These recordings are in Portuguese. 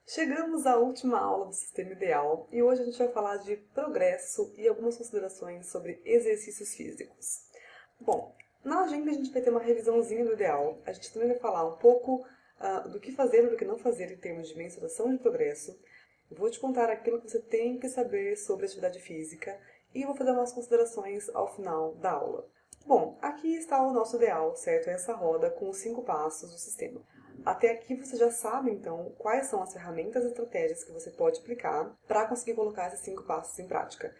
Chegamos à última aula do Sistema Ideal e hoje a gente vai falar de progresso e algumas considerações sobre exercícios físicos. Bom, na agenda a gente vai ter uma revisãozinha do ideal, a gente também vai falar um pouco do que fazer e do que não fazer em termos de mensuração de progresso. Eu vou te contar aquilo que você tem que saber sobre atividade física e vou fazer umas considerações ao final da aula. Bom, aqui está o nosso ideal, certo? Essa roda com os 5 passos do sistema. Até aqui você já sabe, então, quais são as ferramentas e estratégias que você pode aplicar para conseguir colocar esses 5 passos em prática.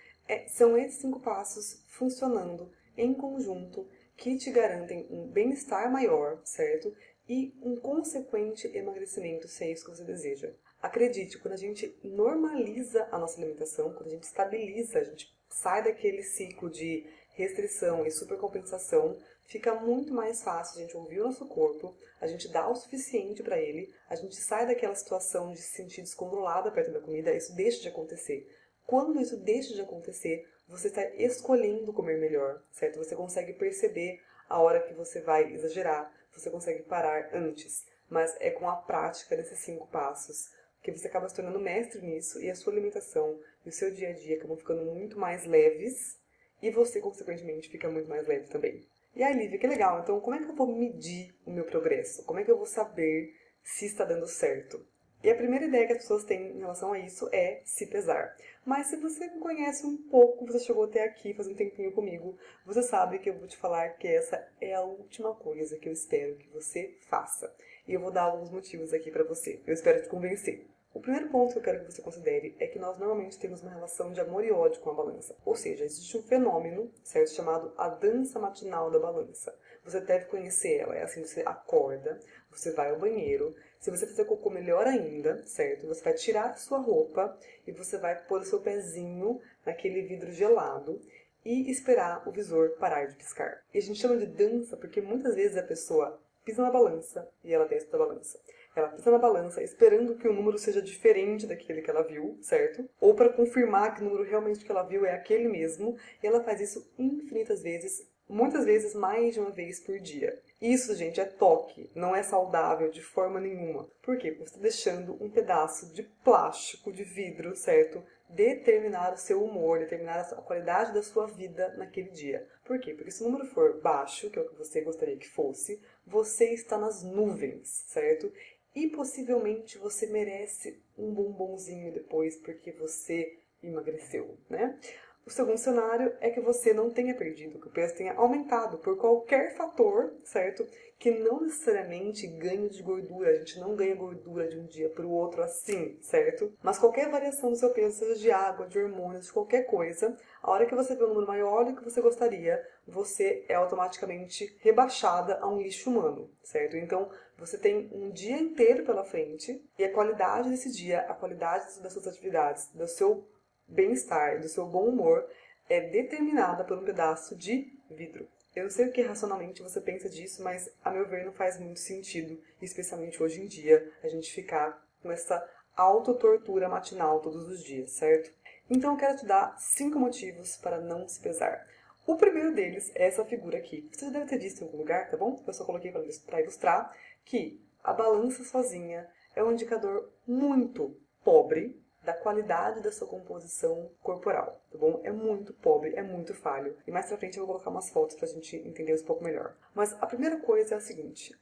São esses 5 passos funcionando em conjunto que te garantem um bem-estar maior, certo? E um consequente emagrecimento, se é isso que você deseja. Acredite, quando a gente normaliza a nossa alimentação, quando a gente estabiliza, a gente sai daquele ciclo de restrição e supercompensação, fica muito mais fácil a gente ouvir o nosso corpo, a gente dá o suficiente para ele, a gente sai daquela situação de se sentir descontrolada perto da comida, isso deixa de acontecer. Quando isso deixa de acontecer, você está escolhendo comer melhor, certo? Você consegue perceber a hora que você vai exagerar, você consegue parar antes, mas é com a prática desses 5 passos que você acaba se tornando mestre nisso e a sua alimentação e o seu dia a dia acabam ficando muito mais leves e você, consequentemente, fica muito mais leve também. E aí, Lívia, que legal. Então, como é que eu vou medir o meu progresso? Como é que eu vou saber se está dando certo? E a primeira ideia que as pessoas têm em relação a isso é se pesar. Mas se você me conhece um pouco, você chegou até aqui faz um tempinho comigo, você sabe que eu vou te falar que essa é a última coisa que eu espero que você faça. E eu vou dar alguns motivos aqui pra você. Eu espero te convencer. O primeiro ponto que eu quero que você considere é que nós normalmente temos uma relação de amor e ódio com a balança. Ou seja, existe um fenômeno, certo, chamado a dança matinal da balança. Você deve conhecer ela. É assim, você acorda, você vai ao banheiro, se você fizer cocô melhor ainda, certo? Você vai tirar a sua roupa e você vai pôr o seu pezinho naquele vidro gelado e esperar o visor parar de piscar. E a gente chama de dança porque muitas vezes a pessoa pisa na balança e ela desce da balança. Ela pisa na balança esperando que o número seja diferente daquele que ela viu, certo? Ou para confirmar que o número realmente que ela viu é aquele mesmo. E ela faz isso infinitas vezes, muitas vezes mais de uma vez por dia. Isso, gente, é toque, não é saudável de forma nenhuma. Por quê? Porque você está deixando um pedaço de plástico, de vidro, certo? Determinar o seu humor, determinar a qualidade da sua vida naquele dia. Por quê? Porque se o número for baixo, que é o que você gostaria que fosse, você está nas nuvens, certo? E possivelmente você merece um bombonzinho depois porque você emagreceu, né? O segundo cenário é que você não tenha perdido, que o peso tenha aumentado por qualquer fator, certo? Que não necessariamente ganho de gordura, a gente não ganha gordura de um dia para o outro assim, certo? Mas qualquer variação do seu peso, seja de água, de hormônios, de qualquer coisa, a hora que você vê um número maior do que você gostaria, você é automaticamente rebaixada a um lixo humano, certo? Então, você tem um dia inteiro pela frente e a qualidade desse dia, a qualidade das suas atividades, do seu bem-estar, do seu bom humor, é determinada por um pedaço de vidro. Eu não sei o que racionalmente você pensa disso, mas a meu ver não faz muito sentido, especialmente hoje em dia, a gente ficar com essa autotortura matinal todos os dias, certo? Então eu quero te dar 5 motivos para não se pesar. O primeiro deles é essa figura aqui. Você já deve ter visto em algum lugar, tá bom? Eu só coloquei para ilustrar que a balança sozinha é um indicador muito pobre da qualidade da sua composição corporal, tá bom? É muito pobre, é muito falho. E mais pra frente eu vou colocar umas fotos pra gente entender isso um pouco melhor. Mas a primeira coisa é a seguinte.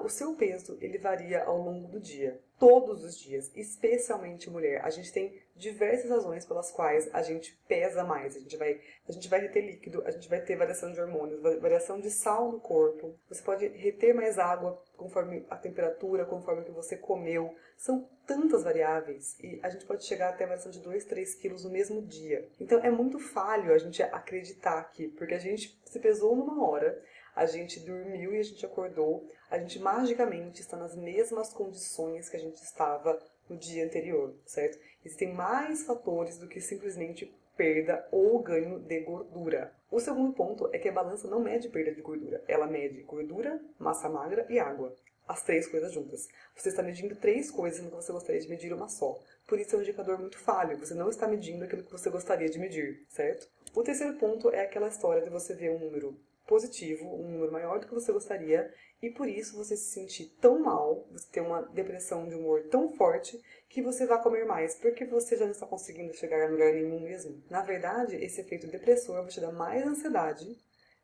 O seu peso, ele varia ao longo do dia. Todos os dias, especialmente mulher. A gente tem diversas razões pelas quais a gente pesa mais. A gente vai reter líquido, a gente vai ter variação de hormônios, variação de sal no corpo. Você pode reter mais água conforme a temperatura, conforme o que você comeu. São tantas variáveis e a gente pode chegar até a variação de 2, 3 quilos no mesmo dia. Então é muito falho a gente acreditar aqui, porque a gente se pesou numa hora, a gente dormiu e a gente acordou, a gente magicamente está nas mesmas condições que a gente estava no dia anterior, certo? Existem mais fatores do que simplesmente perda ou ganho de gordura. O segundo ponto é que a balança não mede perda de gordura, ela mede gordura, massa magra e água. As 3 coisas juntas. Você está medindo 3 coisas no que você gostaria de medir uma só. Por isso é um indicador muito falho. Você não está medindo aquilo que você gostaria de medir, certo? O terceiro ponto é aquela história de você ver um número positivo, um número maior do que você gostaria, e por isso você se sentir tão mal, você ter uma depressão de humor tão forte, que você vai comer mais, porque você já não está conseguindo chegar a lugar nenhum mesmo. Na verdade, esse efeito depressor vai te dar mais ansiedade,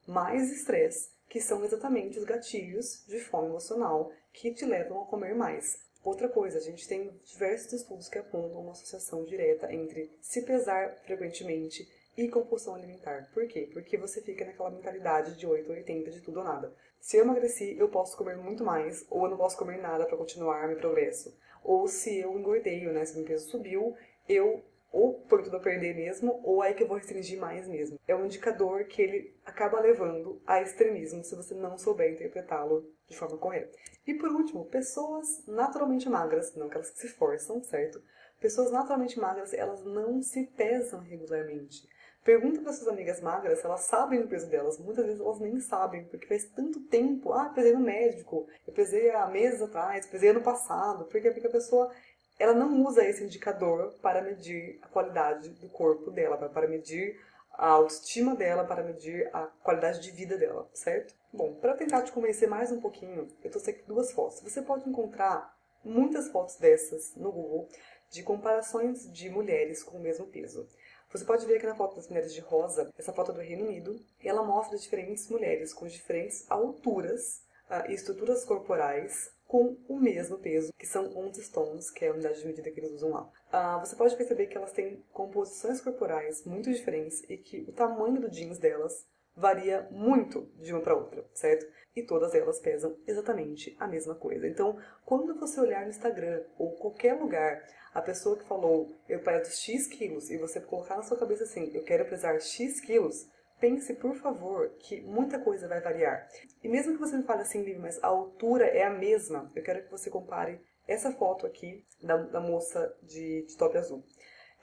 mais estresse, que são exatamente os gatilhos de fome emocional que te levam a comer mais. Outra coisa, a gente tem diversos estudos que apontam uma associação direta entre se pesar frequentemente e compulsão alimentar. Por quê? Porque você fica naquela mentalidade de 8 ou 80, de tudo ou nada. Se eu emagreci, eu posso comer muito mais, ou eu não posso comer nada para continuar meu progresso. Ou se eu engordei, né, se meu peso subiu, eu ou por tudo a perder mesmo, ou aí que eu vou restringir mais mesmo. É um indicador que ele acaba levando a extremismo se você não souber interpretá-lo de forma correta. E por último, pessoas naturalmente magras, não aquelas que se forçam, certo? Pessoas naturalmente magras, elas não se pesam regularmente. Pergunta para suas amigas magras se elas sabem o peso delas. Muitas vezes elas nem sabem, porque faz tanto tempo. Ah, eu pesei no médico, eu pesei há meses atrás, pesei ano passado. Por quê? Porque a pessoa ela não usa esse indicador para medir a qualidade do corpo dela, para medir a autoestima dela, para medir a qualidade de vida dela, certo? Bom, para tentar te convencer mais um pouquinho, eu trouxe aqui duas fotos. Você pode encontrar muitas fotos dessas no Google de comparações de mulheres com o mesmo peso. Você pode ver aqui na foto das mulheres de rosa, essa foto é do Reino Unido, e ela mostra diferentes mulheres com diferentes alturas e estruturas corporais com o mesmo peso, que são ounce stones, que é a unidade de medida que eles usam lá. Você pode perceber que elas têm composições corporais muito diferentes e que o tamanho do jeans delas varia muito de uma para outra, certo? E todas elas pesam exatamente a mesma coisa. Então, quando você olhar no Instagram ou qualquer lugar, a pessoa que falou, eu peso X quilos, e você colocar na sua cabeça assim, eu quero pesar X quilos, pense, por favor, que muita coisa vai variar. E mesmo que você me fale assim, Liv, mas a altura é a mesma, eu quero que você compare essa foto aqui da moça de top azul.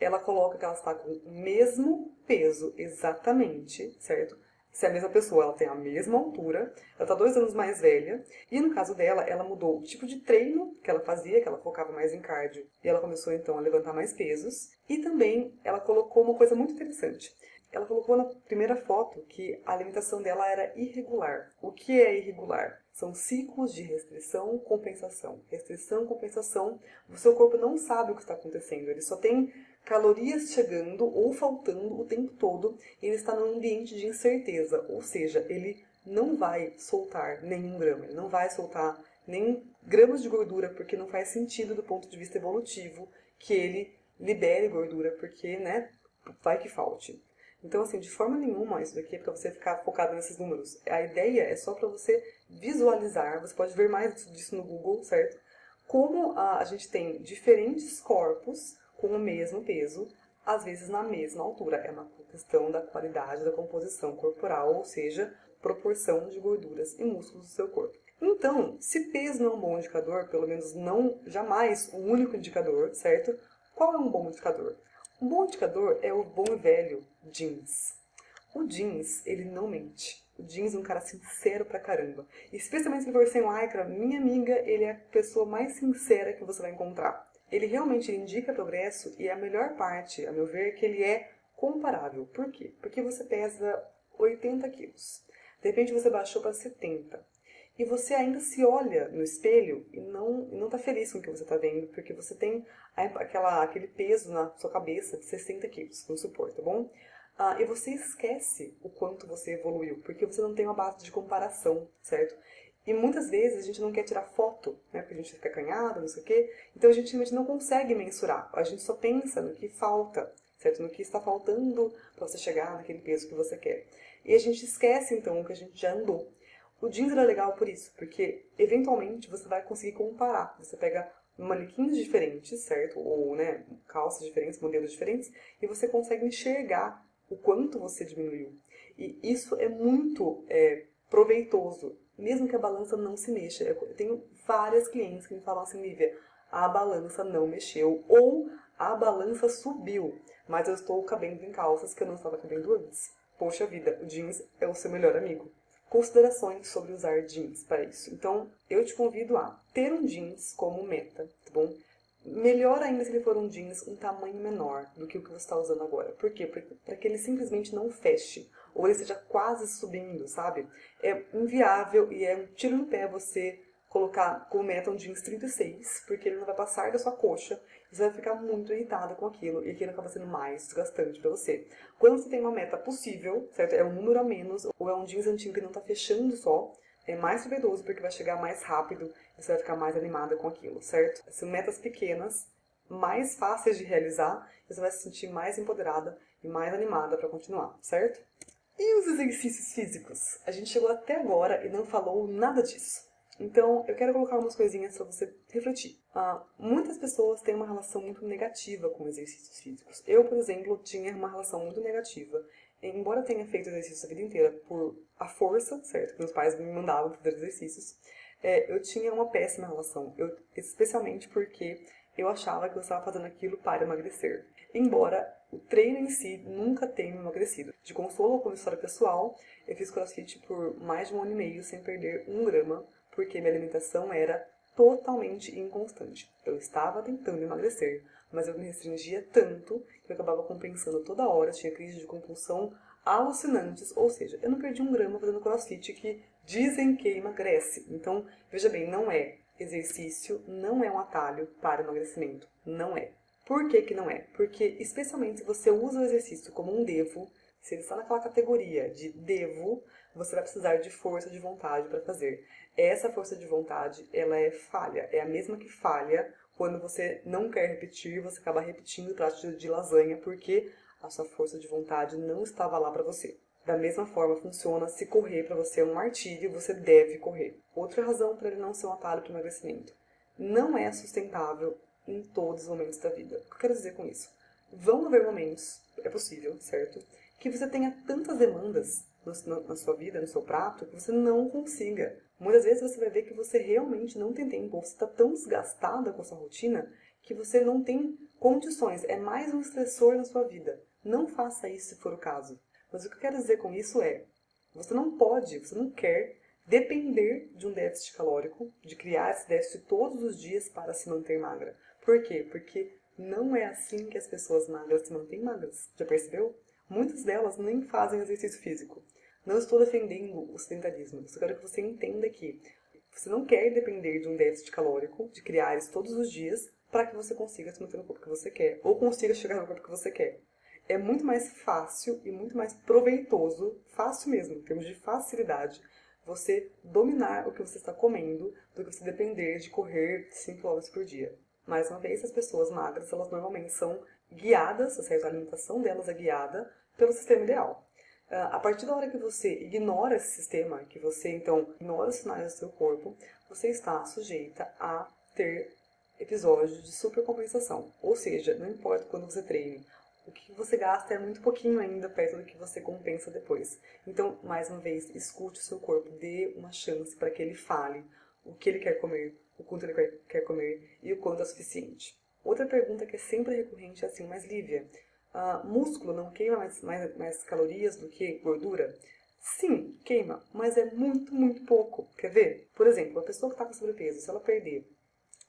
Ela coloca que ela está com o mesmo peso, exatamente, certo? Se é a mesma pessoa, ela tem a mesma altura, ela está 2 anos mais velha, e no caso dela, ela mudou o tipo de treino que ela fazia, que ela focava mais em cardio, e ela começou então a levantar mais pesos, e também ela colocou uma coisa muito interessante. Ela colocou na primeira foto que a alimentação dela era irregular. O que é irregular? São ciclos de restrição, compensação. Restrição, compensação, o seu corpo não sabe o que está acontecendo, ele só tem calorias chegando ou faltando o tempo todo, e ele está num ambiente de incerteza, ou seja, ele não vai soltar nenhum grama, ele não vai soltar nem gramas de gordura, porque não faz sentido do ponto de vista evolutivo que ele libere gordura, porque, né, vai que falte. Então, assim, de forma nenhuma, isso daqui é para você ficar focado nesses números. A ideia é só para você visualizar, você pode ver mais disso no Google, certo? Como a gente tem diferentes corpos com o mesmo peso, às vezes na mesma altura. É uma questão da qualidade da composição corporal, ou seja, proporção de gorduras e músculos do seu corpo. Então, se peso não é um bom indicador, pelo menos não jamais o único indicador, certo? Qual é um bom indicador? Um bom indicador é o bom e velho jeans. O jeans, ele não mente. O jeans é um cara sincero pra caramba. Especialmente se ele for sem lycra, minha amiga, ele é a pessoa mais sincera que você vai encontrar. Ele realmente indica progresso e a melhor parte, a meu ver, é que ele é comparável. Por quê? Porque você pesa 80 quilos. De repente você baixou para 70. E você ainda se olha no espelho e não tá feliz com o que você tá vendo, porque você tem aquele peso na sua cabeça de 60 quilos, vamos supor, tá bom? E você esquece o quanto você evoluiu, porque você não tem uma base de comparação, certo? E muitas vezes a gente não quer tirar foto, né? Porque a gente fica acanhado, não sei o quê. Então a gente realmente não consegue mensurar. A gente só pensa no que falta, certo? No que está faltando para você chegar naquele peso que você quer. E a gente esquece, então, o que a gente já andou. O jeans era legal por isso, porque eventualmente você vai conseguir comparar. Você pega manequins diferentes, certo? Ou, né, calças diferentes, modelos diferentes, e você consegue enxergar o quanto você diminuiu. E isso é muito proveitoso, mesmo que a balança não se mexa. Eu tenho várias clientes que me falam assim, Lívia, a balança não mexeu, ou a balança subiu, mas eu estou cabendo em calças que eu não estava cabendo antes. Poxa vida, o jeans é o seu melhor amigo. Considerações sobre usar jeans para isso. Então, eu te convido a ter um jeans como meta, tá bom? Melhor ainda se ele for um jeans um tamanho menor do que o que você está usando agora. Por quê? Para que ele simplesmente não feche, ou ele esteja quase subindo, sabe? É inviável e é um tiro no pé você colocar como meta um jeans 36, porque ele não vai passar da sua coxa, e você vai ficar muito irritada com aquilo, e aquilo acaba sendo mais desgastante para você. Quando você tem uma meta possível, certo? É um número a menos, ou é um jeans antigo que não está fechando só, é mais proveitoso porque vai chegar mais rápido e você vai ficar mais animada com aquilo, certo? São metas pequenas, mais fáceis de realizar, e você vai se sentir mais empoderada e mais animada para continuar, certo? E os exercícios físicos? A gente chegou até agora e não falou nada disso. Então, eu quero colocar umas coisinhas para você refletir. Muitas pessoas têm uma relação muito negativa com exercícios físicos. Eu, por exemplo, tinha uma relação muito negativa. Embora eu tenha feito exercícios a vida inteira por a força, certo? Meus pais me mandavam fazer exercícios. Eu tinha uma péssima relação. Especialmente porque eu achava que eu estava fazendo aquilo para emagrecer. Embora o treino em si nunca tenha me emagrecido. De consolo com história pessoal, eu fiz crossfit por mais de 1 ano e meio sem perder 1 grama, porque minha alimentação era totalmente inconstante. Eu estava tentando emagrecer, mas eu me restringia tanto que eu acabava compensando toda hora, tinha crises de compulsão alucinantes, ou seja, eu não perdi 1 grama fazendo crossfit, que dizem que emagrece. Então, veja bem, não é exercício, não é um atalho para emagrecimento, não é. Por que que não é? Porque, especialmente se você usa o exercício como um devo, se ele está naquela categoria de devo, você vai precisar de força de vontade para fazer. Essa força de vontade, ela é falha. É a mesma que falha quando você não quer repetir, você acaba repetindo o prato de lasanha porque a sua força de vontade não estava lá para você. Da mesma forma funciona se correr para você é um martírio, você deve correr. Outra razão para ele não ser um atalho para o emagrecimento. Não é sustentável em todos os momentos da vida. O que eu quero dizer com isso? Vão haver momentos, é possível, certo? Que você tenha tantas demandas na sua vida, no seu prato, que você não consiga. Muitas vezes você vai ver que você realmente não tem tempo, ou você está tão desgastada com a sua rotina, que você não tem condições. É mais um estressor na sua vida. Não faça isso se for o caso. Mas o que eu quero dizer com isso é, você não pode, você não quer depender de um déficit calórico, de criar esse déficit todos os dias para se manter magra. Por quê? Porque não é assim que as pessoas magras se mantêm magras. Já percebeu? Muitas delas nem fazem exercício físico. Não estou defendendo o sedentarismo. Eu só quero que você entenda que você não quer depender de um déficit calórico, de criar isso todos os dias, para que você consiga se manter no corpo que você quer, ou consiga chegar no corpo que você quer. É muito mais fácil e muito mais proveitoso, fácil mesmo, em termos de facilidade, você dominar o que você está comendo do que você depender de correr 5 km por dia. Mais uma vez, as pessoas magras, elas normalmente são guiadas, certo? A alimentação delas é guiada pelo sistema ideal. A partir da hora que você ignora esse sistema, que você então ignora os sinais do seu corpo, você está sujeita a ter episódios de supercompensação. Ou seja, não importa quando você treine, o que você gasta é muito pouquinho ainda perto do que você compensa depois. Então, mais uma vez, escute o seu corpo, dê uma chance para que ele fale o que ele quer comer, o quanto ele quer comer e o quanto é suficiente. Outra pergunta que é sempre recorrente é assim, mas Lívia, músculo não queima mais calorias do que gordura? Sim, queima, mas é muito, muito pouco. Quer ver? Por exemplo, a pessoa que está com sobrepeso, se ela perder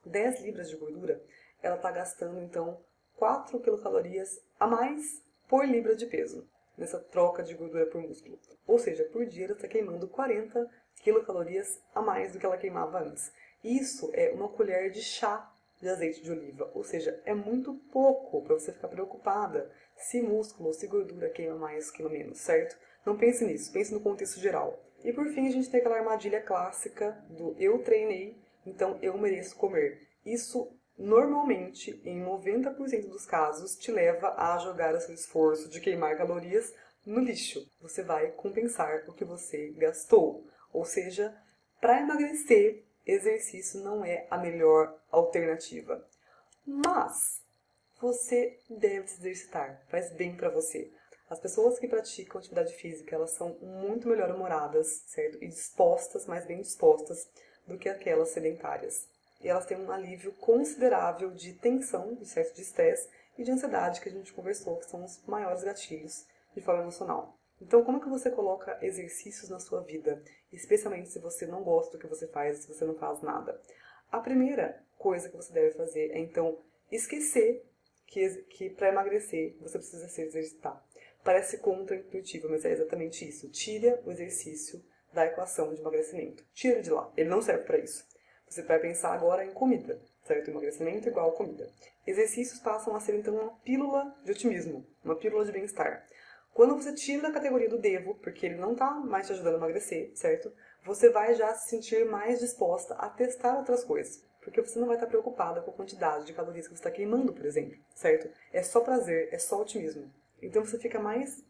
10 libras de gordura, ela está gastando, então, 4 quilocalorias a mais por libra de peso, nessa troca de gordura por músculo. Ou seja, por dia ela está queimando 40 quilocalorias a mais do que ela queimava antes. Isso é uma colher de chá de azeite de oliva, ou seja, é muito pouco para você ficar preocupada se músculo ou se gordura queima mais ou queima menos, certo? Não pense nisso, pense no contexto geral. E por fim, a gente tem aquela armadilha clássica do eu treinei, então eu mereço comer. Isso normalmente, em 90% dos casos, te leva a jogar o seu esforço de queimar calorias no lixo. Você vai compensar o que você gastou. Ou seja, para emagrecer, exercício não é a melhor alternativa. Mas você deve se exercitar, faz bem para você. As pessoas que praticam atividade física, elas são muito melhor humoradas, certo? E dispostas, mais bem dispostas, do que aquelas sedentárias. E elas têm um alívio considerável de tensão, de excesso de estresse e de ansiedade, que a gente conversou, que são os maiores gatilhos de forma emocional. Então, como que você coloca exercícios na sua vida? Especialmente se você não gosta do que você faz, se você não faz nada. A primeira coisa que você deve fazer é, então, esquecer que para emagrecer você precisa se exercitar. Parece contra-intuitivo, mas é exatamente isso. Tira o exercício da equação de emagrecimento. Tira de lá. Ele não serve para isso. Você vai pensar agora em comida, certo? Emagrecimento igual a comida. Exercícios passam a ser, então, uma pílula de otimismo, uma pílula de bem-estar. Quando você tira da categoria do devo, porque ele não está mais te ajudando a emagrecer, certo? Você vai já se sentir mais disposta a testar outras coisas. Porque você não vai estar preocupada com a quantidade de calorias que você está queimando, por exemplo, certo? É só prazer, é só otimismo. Então você fica mais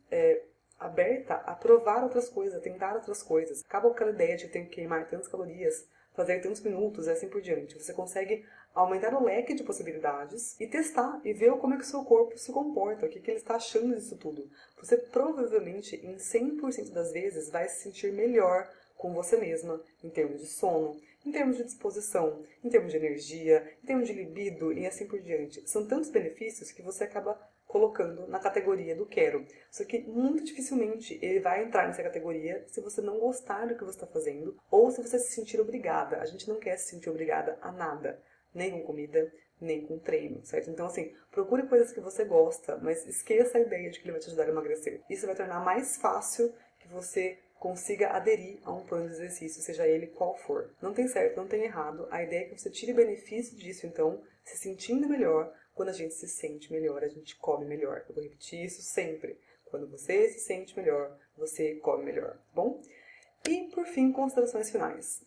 aberta a provar outras coisas, a tentar outras coisas. Acaba com aquela ideia de que tem que queimar tantas calorias, fazer tantos minutos e assim por diante. Você consegue aumentar o leque de possibilidades e testar e ver como é que o seu corpo se comporta, o que ele está achando disso tudo. Você provavelmente, em 100% das vezes, vai se sentir melhor com você mesma, em termos de sono, em termos de disposição, em termos de energia, em termos de libido e assim por diante. São tantos benefícios que você acaba colocando na categoria do quero. Só que muito dificilmente ele vai entrar nessa categoria se você não gostar do que você está fazendo ou se você se sentir obrigada. A gente não quer se sentir obrigada a nada, nem com comida, nem com treino, certo? Então, assim, procure coisas que você gosta, mas esqueça a ideia de que ele vai te ajudar a emagrecer. Isso vai tornar mais fácil que você consiga aderir a um plano de exercício, seja ele qual for. Não tem certo, não tem errado. A ideia é que você tire benefício disso, então, se sentindo melhor. Quando a gente se sente melhor, a gente come melhor. Eu vou repetir isso sempre. Quando você se sente melhor, você come melhor, tá bom? E, por fim, considerações finais.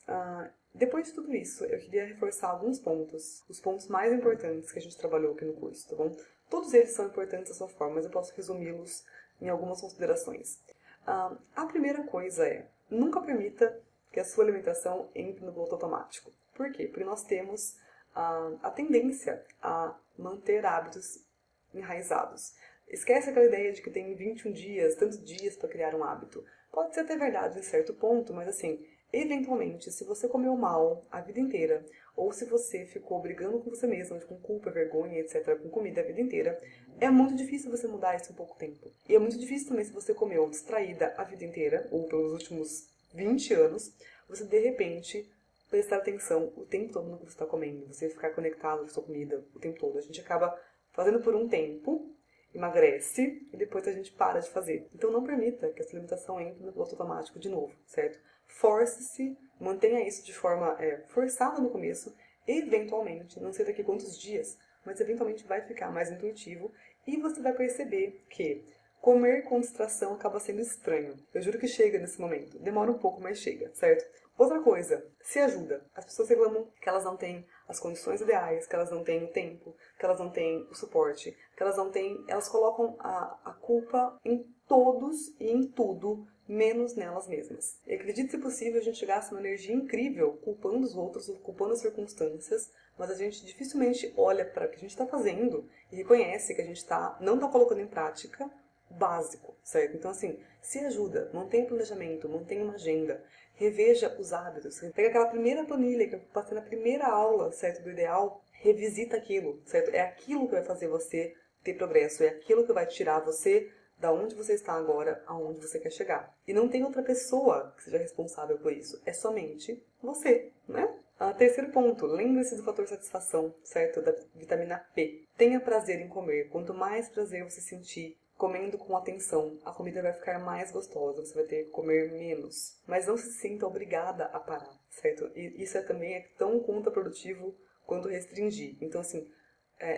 Depois de tudo isso, eu queria reforçar alguns pontos, os pontos mais importantes que a gente trabalhou aqui no curso, tá bom? Todos eles são importantes da sua forma, mas eu posso resumi-los em algumas considerações. A primeira coisa é, nunca permita que a sua alimentação entre no piloto automático. Por quê? Porque nós temos a tendência a manter hábitos enraizados. Esquece aquela ideia de que tem 21 dias, tantos dias para criar um hábito. Pode ser até verdade em certo ponto, mas assim, eventualmente, se você comeu mal a vida inteira, ou se você ficou brigando com você mesmo, com culpa, vergonha, etc., com comida a vida inteira, é muito difícil você mudar isso em pouco tempo. E é muito difícil também se você comeu distraída a vida inteira, ou pelos últimos 20 anos, você de repente prestar atenção o tempo todo no que você está comendo, você ficar conectado com a sua comida o tempo todo. A gente acaba fazendo por um tempo, emagrece e depois a gente para de fazer. Então não permita que essa alimentação entre no piloto automático de novo, certo? Force-se, mantenha isso de forma forçada no começo, eventualmente, não sei daqui quantos dias, mas eventualmente vai ficar mais intuitivo e você vai perceber que comer com distração acaba sendo estranho. Eu juro que chega nesse momento. Demora um pouco, mas chega, certo? Outra coisa, se ajuda. As pessoas reclamam que elas não têm as condições ideais, que elas não têm o tempo, que elas não têm o suporte, que elas não têm... Elas colocam a culpa em todos e em tudo, menos nelas mesmas. E acredite, se possível, a gente gasta uma energia incrível culpando os outros, culpando as circunstâncias, mas a gente dificilmente olha para o que a gente está fazendo e reconhece que a gente não está colocando em prática o básico, certo? Então, assim, se ajuda, mantenha planejamento, mantenha uma agenda, reveja os hábitos, pega aquela primeira planilha que eu passei na primeira aula, certo, do ideal, revisita aquilo, certo? É aquilo que vai fazer você ter progresso, é aquilo que vai tirar você da onde você está agora aonde você quer chegar. E não tem outra pessoa que seja responsável por isso, é somente você, né? Terceiro ponto, lembre-se do fator satisfação, certo? Da vitamina P. Tenha prazer em comer. Quanto mais prazer você sentir comendo com atenção, a comida vai ficar mais gostosa, você vai ter que comer menos. Mas não se sinta obrigada a parar, certo? E isso também é tão contraprodutivo quanto restringir. Então, assim,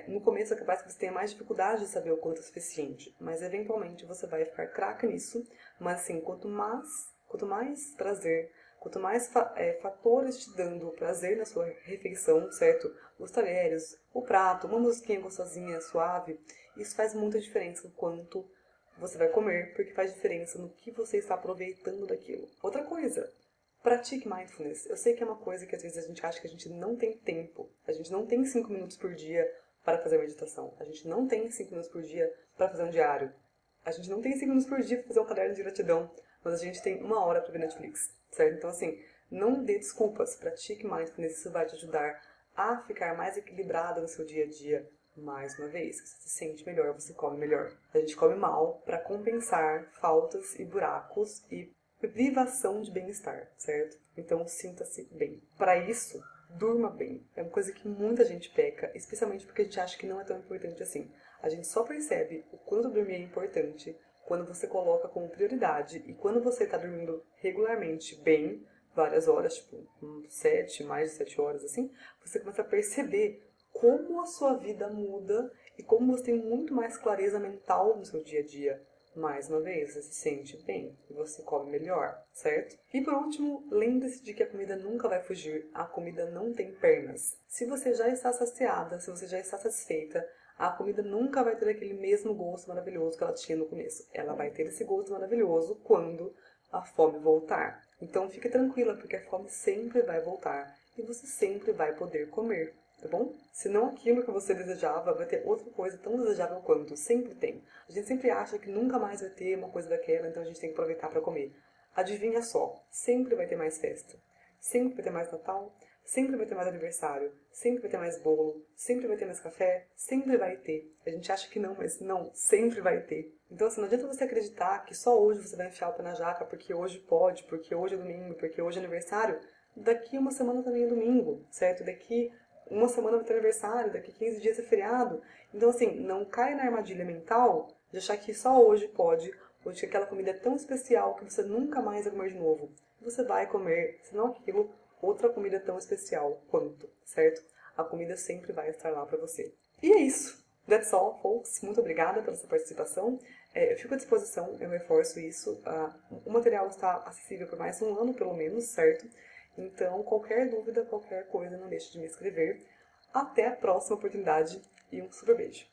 no começo é capaz que você tenha mais dificuldade de saber o quanto é suficiente, mas eventualmente você vai ficar craque nisso. Mas assim, quanto mais prazer, quanto mais fatores te dando prazer na sua refeição, certo? Os talheres, o prato, uma musiquinha gostosinha, suave, isso faz muita diferença no quanto você vai comer, porque faz diferença no que você está aproveitando daquilo. Outra coisa, pratique mindfulness. Eu sei que é uma coisa que às vezes a gente acha que a gente não tem tempo. A gente não tem 5 minutos por dia para fazer meditação. A gente não tem 5 minutos por dia para fazer um diário. A gente não tem 5 minutos por dia para fazer um caderno de gratidão. Mas a gente tem 1 hora para ver Netflix, certo? Então, assim, não dê desculpas. Pratique mindfulness. Isso vai te ajudar a ficar mais equilibrada no seu dia a dia. Mais uma vez, você se sente melhor, você come melhor. A gente come mal para compensar faltas e buracos e privação de bem-estar, certo? Então, sinta-se bem. Para isso, Durma bem. É uma coisa que muita gente peca, especialmente porque a gente acha que não é tão importante assim. A gente só percebe o quanto dormir é importante quando você coloca como prioridade e quando você está dormindo regularmente bem, várias horas, tipo 7, mais de 7 horas assim, você começa a perceber como a sua vida muda e como você tem muito mais clareza mental no seu dia a dia. Mais uma vez, você se sente bem e você come melhor, certo? E por último, lembre-se de que a comida nunca vai fugir, a comida não tem pernas. Se você já está saciada, se você já está satisfeita, a comida nunca vai ter aquele mesmo gosto maravilhoso que ela tinha no começo. Ela vai ter esse gosto maravilhoso quando a fome voltar. Então fique tranquila, porque a fome sempre vai voltar e você sempre vai poder comer. Tá bom? Se não aquilo que você desejava, vai ter outra coisa tão desejável quanto. Sempre tem. A gente sempre acha que nunca mais vai ter uma coisa daquela, então a gente tem que aproveitar para comer. Adivinha só, sempre vai ter mais festa. Sempre vai ter mais Natal, sempre vai ter mais aniversário, sempre vai ter mais bolo, sempre vai ter mais café, sempre vai ter. A gente acha que não, mas não, sempre vai ter. Então assim, não adianta você acreditar que só hoje você vai enfiar o pé na jaca porque hoje pode, porque hoje é domingo, porque hoje é aniversário. Daqui uma semana também é domingo, certo? Daqui uma semana vai ter aniversário, daqui 15 dias é feriado. Então, assim, não cai na armadilha mental de achar que só hoje pode, ou de que aquela comida é tão especial que você nunca mais vai comer de novo. Você vai comer, se não aquilo, outra comida tão especial quanto, certo? A comida sempre vai estar lá pra você. E é isso. That's all, folks. Muito obrigada pela sua participação. Eu fico à disposição, eu reforço isso. O material está acessível por mais um ano, pelo menos, certo? Então, qualquer dúvida, qualquer coisa, não deixe de me escrever. Até a próxima oportunidade e um super beijo!